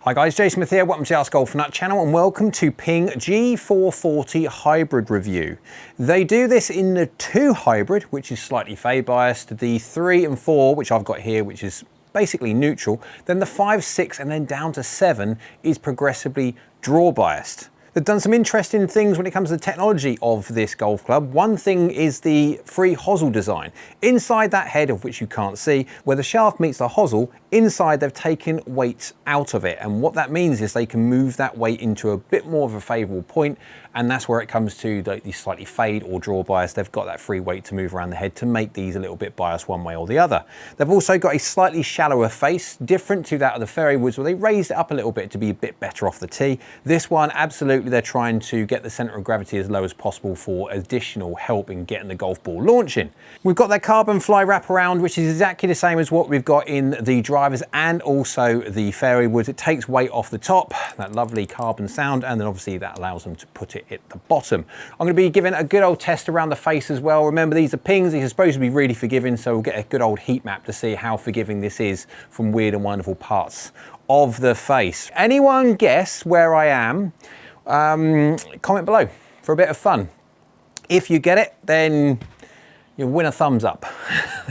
Hi guys, Jason Smith here, welcome to the AskGolfNut channel and welcome to Ping G440 Hybrid Review. They do this in the 2 Hybrid, which is slightly fade biased, the 3 and 4, which I've got here, which is basically neutral, then the 5, 6 and then down to 7 is progressively draw biased. They've done some interesting things when it comes to the technology of this golf club. One thing is the free hosel design. Inside that head, of which you can't see, where the shaft meets the hosel, inside they've taken weight out of it. And what that means is they can move that weight into a bit more of a favourable point, and that's where it comes to the slightly fade or draw bias. They've got that free weight to move around the head to make these a little bit biased one way or the other. They've also got a slightly shallower face, different to that of the fairway woods, where they raised it up a little bit to be a bit better off the tee. This one, absolutely, they're trying to get the centre of gravity as low as possible for additional help in getting the golf ball launching. We've got that carbon fly wraparound, which is exactly the same as what we've got in the drivers and also the fairway woods. It takes weight off the top, that lovely carbon sound, and then obviously that allows them to put it at the bottom. I'm going to be giving a good old test around the face as well. Remember, these are pings, these are supposed to be really forgiving, so we'll get a good old heat map to see how forgiving this is from weird and wonderful parts of the face. Anyone guess where I am? Comment below for a bit of fun. If you get it, then you'll win a thumbs up.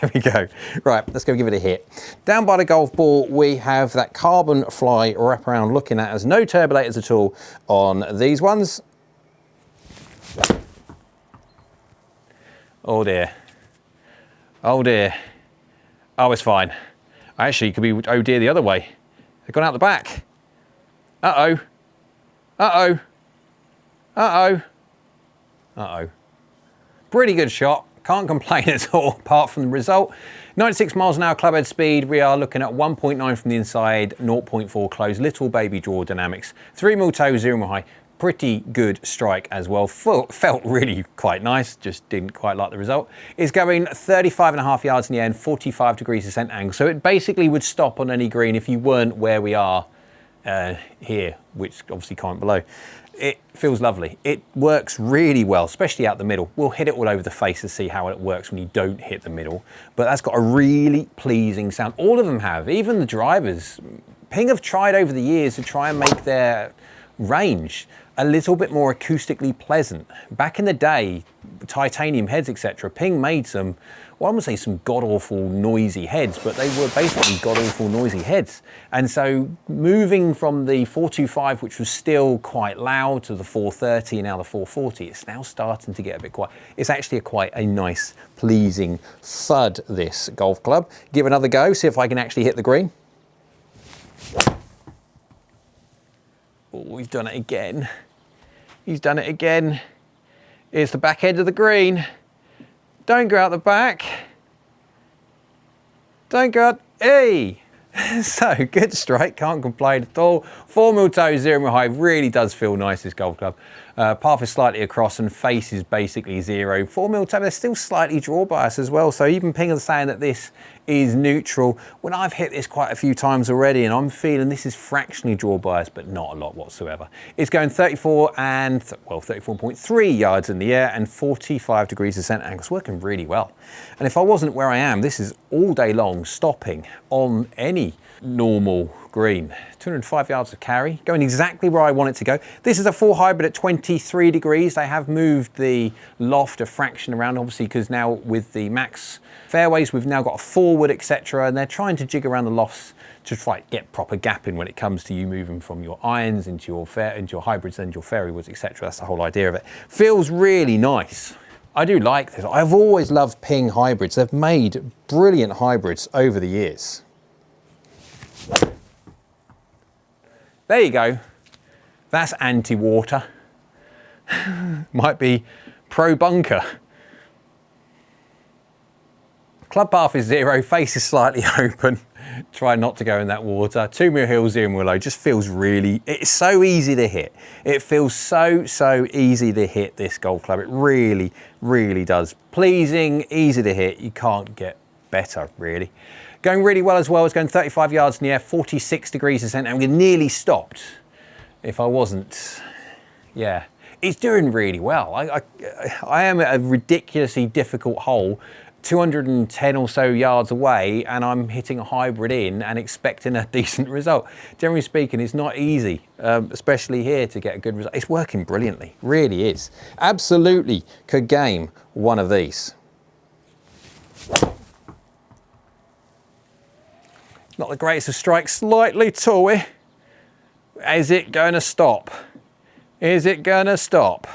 There we go. Right, let's go give it a hit. Down by the golf ball, we have that carbon fly wraparound looking at us. No turbulators at all on these ones. Oh dear. Oh dear. Oh, it's fine. Actually, it could be oh dear the other way. They've gone out the back. Uh-oh. Uh-oh. Uh-oh. Uh-oh. Pretty good shot. Can't complain at all, apart from the result. 96 miles an hour clubhead speed. We are looking at 1.9 from the inside, 0.4 close. Little baby draw dynamics. 3 mil toe, 0 mil high. Pretty good strike as well. Felt really quite nice, just didn't quite like the result. It's going 35.5 yards in the air and 45 degrees descent angle. So it basically would stop on any green if you weren't where we are here, which obviously comment below. It feels lovely. It works really well, especially out the middle. We'll hit it all over the face to see how it works when you don't hit the middle, but that's got a really pleasing sound. All of them have, even the drivers. Ping have tried over the years to try and make their range a little bit more acoustically pleasant. Back in the day, titanium heads, etc., Ping made some, well, I wouldn't say some god-awful noisy heads, but they were basically god-awful noisy heads. And so moving from the 425, which was still quite loud, to the 430, now the 440, it's now starting to get a bit quiet. It's actually quite a nice, pleasing thud, this golf club. Give it another go, see if I can actually hit the green. Oh, we've done it again. He's done it again. Here's the back end of the green. Don't go out the back. Don't go out, hey! So, good strike, can't complain at all. 4 mil toe, 0 mil high, really does feel nice, this golf club. Path is slightly across and face is basically 0. 4 mil toe, there's still slightly draw bias as well, so even Ping is saying that this is neutral. When I've hit this quite a few times already and I'm feeling this is fractionally draw bias, but not a lot whatsoever. It's going 34.3 yards in the air and 45 degrees descent angle. It's working really well. And if I wasn't where I am, this is all day long stopping on any normal green. 205 yards of carry, going exactly where I want it to go. This is a 4 hybrid at 23 degrees. They have moved the loft a fraction around, obviously, because now with the max fairways, we've now got a forward, etc. And they're trying to jig around the lofts to try to get proper gapping when it comes to you moving from your irons into your hybrids and your fairway woods, etc. That's the whole idea of it. Feels really nice. I do like this. I've always loved Ping hybrids. They've made brilliant hybrids over the years. There you go. That's anti-water. Might be pro-bunker. Club path is 0, face is slightly open. Try not to go in that water. 2 mil hill, 0 mil low. Just feels really, it's so easy to hit. It feels so easy to hit, this golf club. It really, really does. Pleasing, easy to hit. You can't get better, really. Going really well as well. It's going 35 yards in the air, 46 degrees descent, and we nearly stopped if I wasn't, yeah. It's doing really well. I am at a ridiculously difficult hole 210 or so yards away and I'm hitting a hybrid in and expecting a decent result. Generally speaking, it's not easy, especially here, to get a good result. It's working brilliantly, really is. Absolutely could game one of these. Not the greatest of strikes, slightly toey. Is it going to stop? Is it going to stop?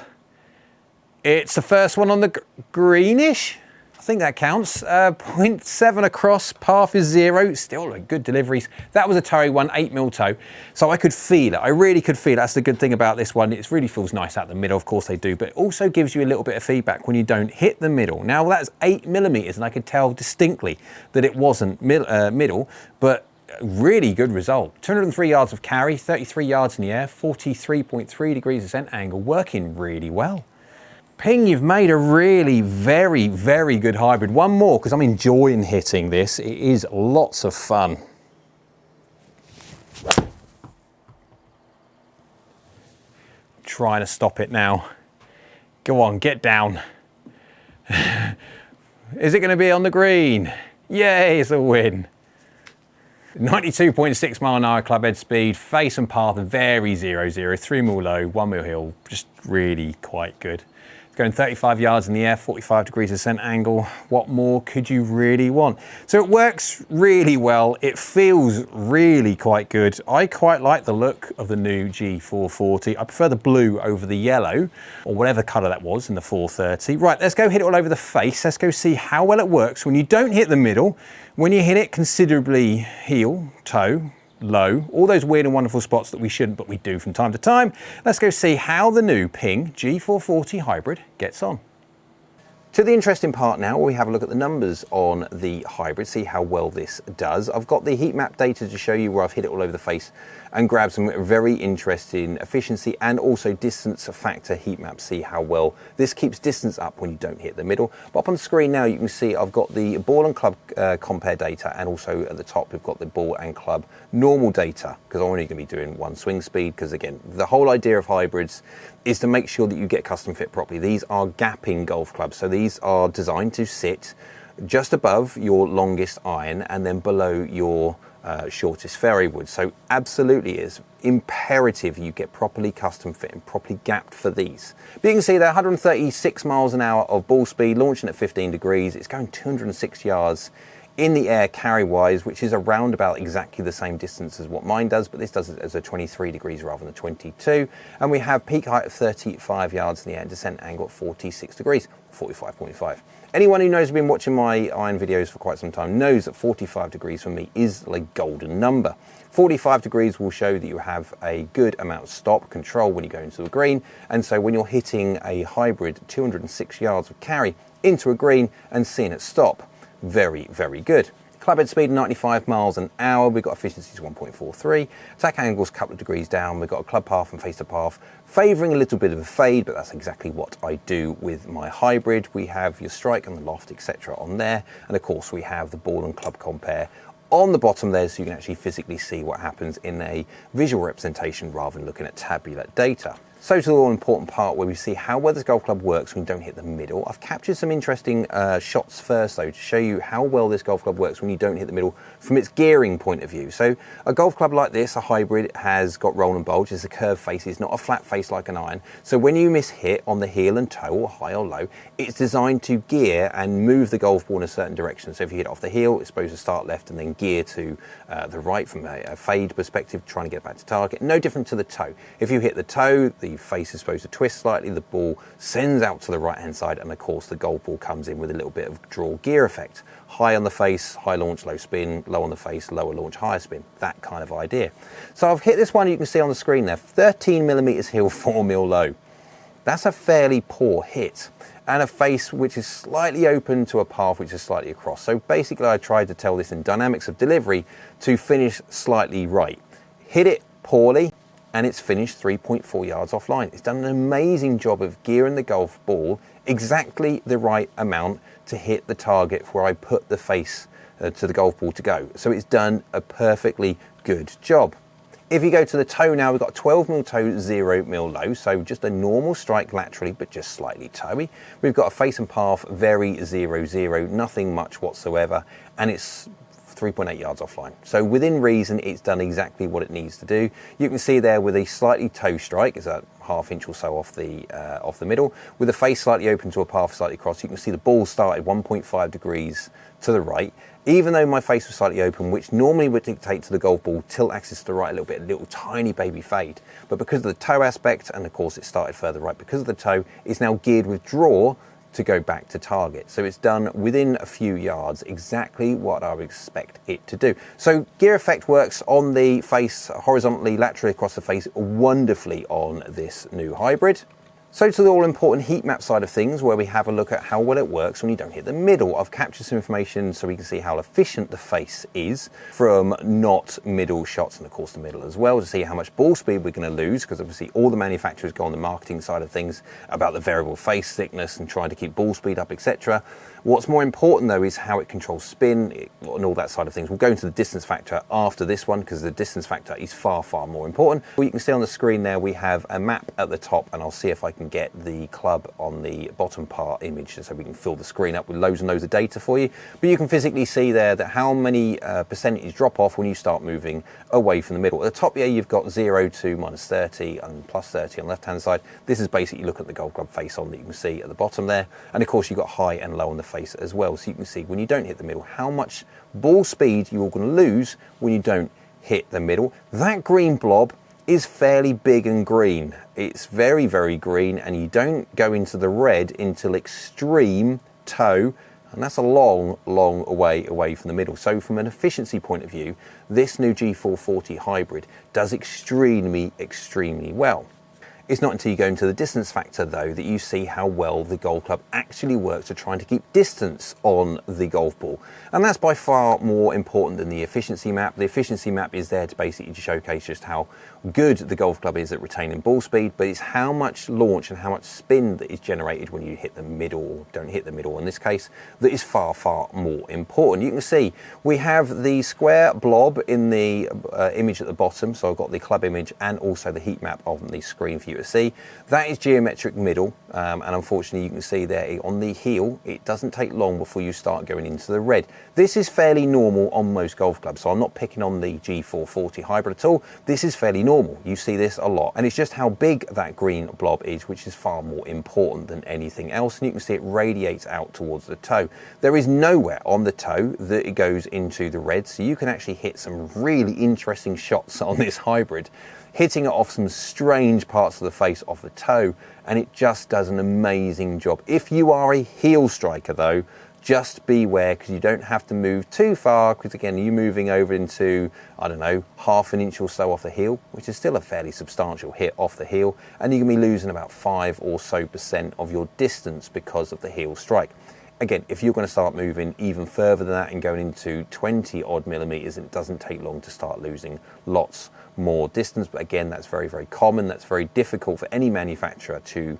It's the first one on the greenish. I think that counts. 0.7 across, path is 0. Still good deliveries. That was a toey one, 8mm toe. So I could feel it. I really could feel it. That's the good thing about this one. It really feels nice out the middle. Of course they do, but it also gives you a little bit of feedback when you don't hit the middle. Now that's 8mm, and I could tell distinctly that it wasn't middle, but really good result. 203 yards of carry, 33 yards in the air, 43.3 degrees ascent angle, working really well. Ping, you've made a really very, very good hybrid. One more, because I'm enjoying hitting this. It is lots of fun. Trying to stop it now. Go on, get down. Is it going to be on the green? Yay, it's a win. 92.6 mile an hour club head speed, face and path very 0-0, 3mm low, 1mm hill, just really quite good. It's going 35 yards in the air, 45 degrees ascent angle. What more could you really want? So it works really well. It feels really quite good. I quite like the look of the new G440. I prefer the blue over the yellow, or whatever color that was in the 430. Right, let's go hit it all over the face. Let's go see how well it works when you don't hit the middle, when you hit it considerably heel, toe, low, all those weird and wonderful spots that we shouldn't, but we do from time to time. Let's go see how the new Ping G440 hybrid gets on. To the interesting part now, where we have a look at the numbers on the hybrid, see how well this does. I've got the heat map data to show you where I've hit it all over the face and grabbed some very interesting efficiency and also distance factor heat maps, see how well this keeps distance up when you don't hit the middle. But up on the screen now, you can see I've got the ball and club compare data, and also at the top we've got the ball and club normal data, because I'm only going to be doing one swing speed, because again, the whole idea of hybrids is to make sure that you get custom fit properly. These are gapping golf clubs, so these are designed to sit just above your longest iron and then below your shortest fairway wood. So absolutely is imperative you get properly custom fit and properly gapped for these. But you can see there 136 miles an hour of ball speed, launching at 15 degrees. It's going 206 yards in the air carry wise, which is around about exactly the same distance as what mine does, but this does it as a 23 degrees rather than 22. And we have peak height of 35 yards in the air and descent angle at 46 degrees, 45.5. Anyone who knows I've been watching my iron videos for quite some time knows that 45 degrees for me is a golden number. 45 degrees will show that you have a good amount of stop control when you go into the green, and so when you're hitting a hybrid 206 yards of carry into a green and seeing it stop, very, very good. Club head speed 95 miles an hour. We've got efficiencies 1.43. Attack angles a couple of degrees down. We've got a club path and face to path, favouring a little bit of a fade, but that's exactly what I do with my hybrid. We have your strike and the loft, etc. on there. And of course we have the ball and club compare on the bottom there, so you can actually physically see what happens in a visual representation rather than looking at tabular data. So to the all important part where we see how well this golf club works when you don't hit the middle. I've captured some interesting shots first though to show you how well this golf club works when you don't hit the middle from its gearing point of view. So a golf club like this, a hybrid, has got roll and bulge. It's a curved face, it's not a flat face like an iron. So when you miss hit on the heel and toe, or high or low, it's designed to gear and move the golf ball in a certain direction. So if you hit off the heel, it's supposed to start left and then gear to the right from a fade perspective, trying to get back to target. No different to the toe. If you hit the toe, the face is supposed to twist slightly, the ball sends out to the right hand side, and of course the golf ball comes in with a little bit of draw gear effect. High on the face, high launch, low spin, low on the face, lower launch, higher spin, that kind of idea. So I've hit this one, you can see on the screen there, 13 millimeters heel, 4 mil low. That's a fairly poor hit, and a face which is slightly open to a path which is slightly across. So basically I tried to tell this in dynamics of delivery to finish slightly right. Hit it poorly, and it's finished 3.4 yards offline. It's done an amazing job of gearing the golf ball exactly the right amount to hit the target where I put the face to the golf ball to go. So it's done a perfectly good job. If you go to the toe now, we've got 12mm toe, 0mm low, so just a normal strike laterally, but just slightly toey. We've got a face and path, very 0-0, nothing much whatsoever, and it's 3.8 yards offline. So within reason, it's done exactly what it needs to do. You can see there with a slightly toe strike, is a ½ inch or so off the middle, with the face slightly open to a path slightly across. You can see the ball started 1.5 degrees to the right. Even though my face was slightly open, which normally would dictate to the golf ball tilt axis to the right a little bit, a little tiny baby fade. But because of the toe aspect, and of course it started further right because of the toe, it's now geared with draw to go back to target. So it's done within a few yards, exactly what I would expect it to do. So gear effect works on the face, horizontally, laterally across the face, wonderfully on this new hybrid. So to the all-important heat map side of things, where we have a look at how well it works when you don't hit the middle. I've captured some information so we can see how efficient the face is from not middle shots, and of course the middle as well, to see how much ball speed we're going to lose, because obviously all the manufacturers go on the marketing side of things about the variable face thickness and trying to keep ball speed up, etc. What's more important though is how it controls spin and all that side of things. We'll go into the distance factor after this one, because the distance factor is far, far more important. Well, you can see on the screen there we have a map at the top, and I'll see if I can get the club on the bottom part image so we can fill the screen up with loads and loads of data for you. But you can physically see there that how many percentage drop off when you start moving away from the middle. At the top here you've got 0 to -30 and +30 on the left hand side. This is basically look at the golf club face on that you can see at the bottom there. And of course you've got high and low on the face as well, so you can see when you don't hit the middle how much ball speed you're going to lose when you don't hit the middle. That green blob is fairly big and green. It's very, very green, and you don't go into the red until extreme toe, and that's a long, long way away from the middle. So from an efficiency point of view, this new G440 hybrid does extremely, extremely well. It's not until you go into the distance factor though that you see how well the golf club actually works at trying to keep distance on the golf ball. And that's by far more important than the efficiency map. The efficiency map is there to basically showcase just how good the golf club is at retaining ball speed, but it's how much launch and how much spin that is generated when you hit the middle, or don't hit the middle in this case, that is far, far more important. You can see we have the square blob in the image at the bottom, so I've got the club image and also the heat map on the screen for you to see. That is geometric middle, and unfortunately you can see there on the heel it doesn't take long before you start going into the red. This is fairly normal on most golf clubs, so I'm not picking on the G440 hybrid at all. This is fairly normal. You see this a lot, and it's just how big that green blob is which is far more important than anything else. And you can see it radiates out towards the toe. There is nowhere on the toe that it goes into the red, so you can actually hit some really interesting shots on this hybrid, hitting it off some strange parts of the face off the toe, and it just does an amazing job. If you are a heel striker though, just beware, because you don't have to move too far, because again you're moving over into, I don't know, ½ an inch or so off the heel, which is still a fairly substantial hit off the heel, and you can be losing about 5% or so of your distance because of the heel strike. Again, if you're going to start moving even further than that and going into 20 odd millimeters, it doesn't take long to start losing lots more distance. But again, that's very, very common. That's very difficult for any manufacturer to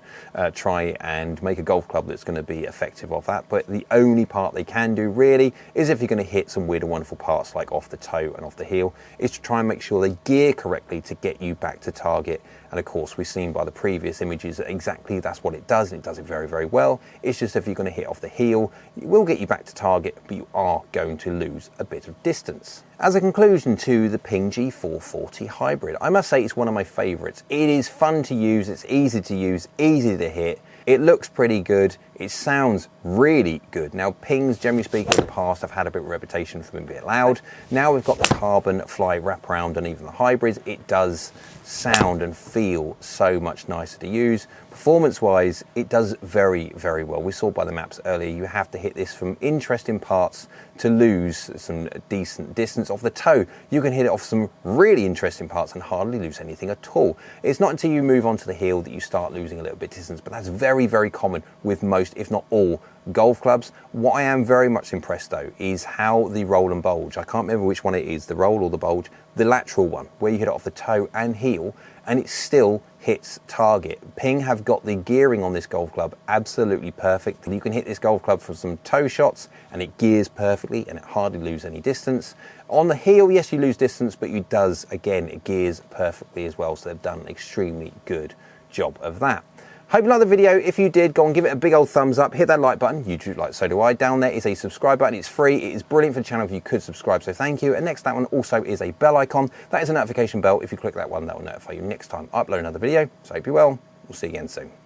try and make a golf club that's going to be effective of that. But the only part they can do really is if you're going to hit some weird and wonderful parts like off the toe and off the heel, is to try and make sure they gear correctly to get you back to target. And of course, we've seen by the previous images that exactly that's what it does, and it does it very, very well. It's just if you're going to hit off the heel, it will get you back to target, but you are going to lose a bit of distance. As a conclusion to the Ping G440 hybrid, I must say it's one of my favorites. It is fun to use, it's easy to use, easy to hit. It looks pretty good. It sounds really good. Now, Pings, generally speaking, in the past, have had a bit of a reputation for being a bit loud. Now we've got the carbon fly wraparound and even the hybrids. It does sound and feel so much nicer to use. Performance-wise, it does very, very well. We saw by the maps earlier, you have to hit this from interesting parts to lose some decent distance off the toe. You can hit it off some really interesting parts and hardly lose anything at all. It's not until you move on to the heel that you start losing a little bit of distance, but that's very, very common with most most, if not all, golf clubs. What I am very much impressed though is how the roll and bulge, I can't remember which one it is, the roll or the bulge, the lateral one, where you hit it off the toe and heel, and it still hits target. Ping have got the gearing on this golf club absolutely perfect. You can hit this golf club from some toe shots and it gears perfectly and it hardly loses any distance. On the heel, yes, you lose distance, but it gears perfectly as well. So they've done an extremely good job of that. Hope you liked the video. If you did, go and give it a big old thumbs up. Hit that like button. YouTube like, so do I. Down there is a subscribe button. It's free. It is brilliant for the channel if you could subscribe, so thank you. And next to that one also is a bell icon. That is a notification bell. If you click that one, that will notify you next time I upload another video. So hope you're well. We'll see you again soon.